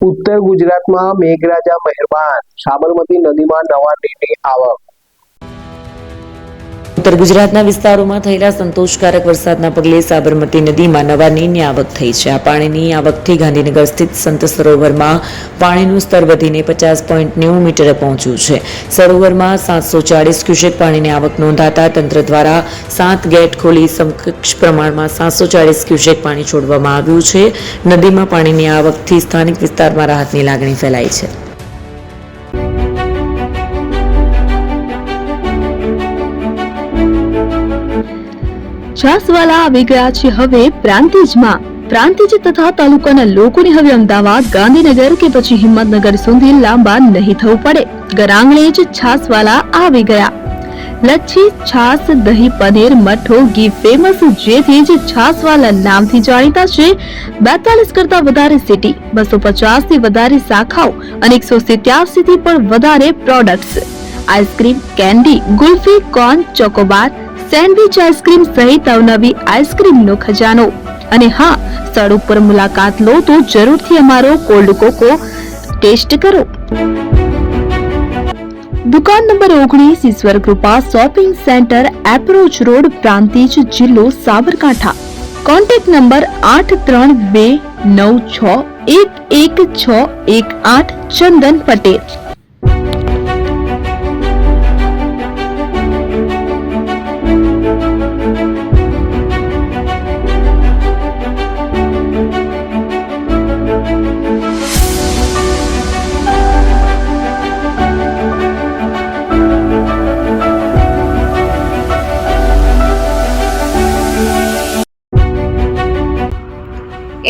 ઉત્તર ગુજરાતમાં મેઘરાજા મહેરબાન, સાબરમતી નદીમાં નવા નીરની આવક। ઉત્તર ગુજરાતના વિસ્તારોમાં થયેલા સંતોષકારક વરસાદના પગલે સાબરમતી નદીમાં નવા નીરની આવક થઈ છે। આ પાણીની આવકથી ગાંધીનગર સ્થિત સંત સરોવરમાં પાણીનું સ્તર વધીને 50.90 મીટરે પહોંચ્યું છે। સરોવરમાં 740 ક્યુસેક પાણીની આવક નોંધાતા તંત્ર દ્વારા 7 ગેટ ખોલી સમકક્ષ પ્રમાણમાં 740 ક્યુસેક પાણી છોડવામાં આવ્યું છે। નદીમાં પાણીની આવકથી સ્થાનિક વિસ્તારમાં રાહતની લાગણી ફેલાઈ છે। છાસવાલા આવી ગયા છે હવે પ્રાંતિજમાં। પ્રાંતિજ તથા તાલુકાના લોકોને હવે અમદાવાદ, ગાંધીનગર કે પછી હિંમતનગર સુધી લાંબા નહીં થવું પડે। ઘર આંગણે જ છાસવાલા આવી ગયા। લચ્છી, છાસ, દહીં, પનીર, મઠો, ઘી ફેમસ, જેથી જ છાસવાલા નામથી જાણીતા છે। 42 કરતા વધારે સિટી, 250 થી વધારે શાખાઓ અને 187 થી પણ વધારે products. Ice cream, candy, kulfi, corn, Chocobar, sandwich ice cream સહિત અવનવી આઈસ્ક્રીમનો ખજાનો। અને હા, સ્થળ ઉપર મુલાકાત લો તો જરૂરથી અમારો કોલ્ડ કોકો ટેસ્ટ કરો। દુકાન number 19, Ishwar Krupa shopping centre, approach road, Prantij, જિલ્લો Sabarkantha. Contact number 8329611618 Chandan Patel.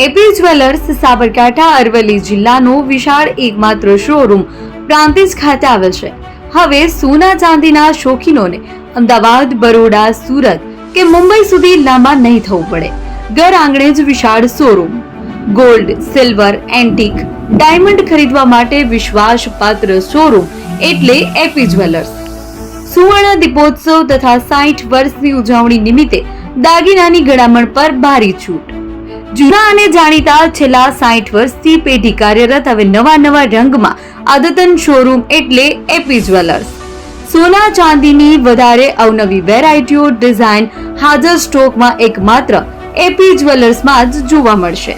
AP jewellers Sabarkantha Aravalli જિલ્લાનો વિશાળ એકમાત્ર શોરૂમ પ્રાંતિજ ખાતે આવેલ છે। હવે સોના ચાંદીના શોખીનોને અમદાવાદ, બરોડા, સુરત કે મુંબઈ સુધી લાંબા નહીં થવું પડે। ઘર આંગણે જ વિશાળ showroom. Gold, silver, antique, diamond ખરીદવા માટે વિશ્વાસપાત્ર શોરૂમ એટલે એપી જ્વેલર્સ। સુવર્ણ દીપોત્સવ તથા 60 વર્ષની ઉજવણી નિમિત્તે દાગીનાની ગળામણ પર ભારી છૂટ। જૂના અને જાણીતા છેલ્લા 60 વર્ષથી પેઢી કાર્યરત હવે નવા રંગમાં અદ્યતન શોરૂમ એટલે એપી જ્વેલર્સ। સોના ચાંદીની વધારે અવનવી વેરાયટીઓ, ડિઝાઇન હાજર સ્ટોકમાં એકમાત્ર એપી જ્વેલર્સમાં જ જોવા મળશે।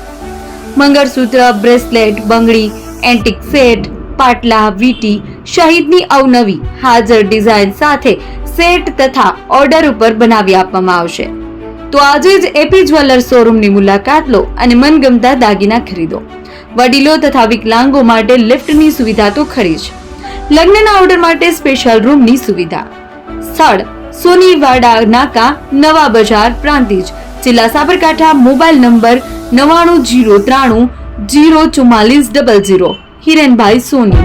મંગળસૂત્ર, બ્રેસલેટ, બંગડી, એન્ટિક સેટ, પાટલા, વીટી સહિતની અવનવી હાજર ડિઝાઇન સાથે સેટ તથા ઓર્ડર ઉપર બનાવી આપવામાં આવશે। તો આજે જ એપી જ્વેલર્સ શોરૂમની મુલાકાત લો અને મનગમતા દાગીના ખરીદો। વડીલો તથા વિકલાંગો માટે લિફ્ટની સુવિધા તો ખરી જ, લગ્નના ઓર્ડર માટે સ્પેશિયલ રૂમની સુવિધા। સ્થળ સોનીવાડા નાકા, નવા બજાર, પ્રાંતિજ, જિલ્લા સાબરકાંઠા। Mobile number 9903004400। હિરેનભાઈ સોની।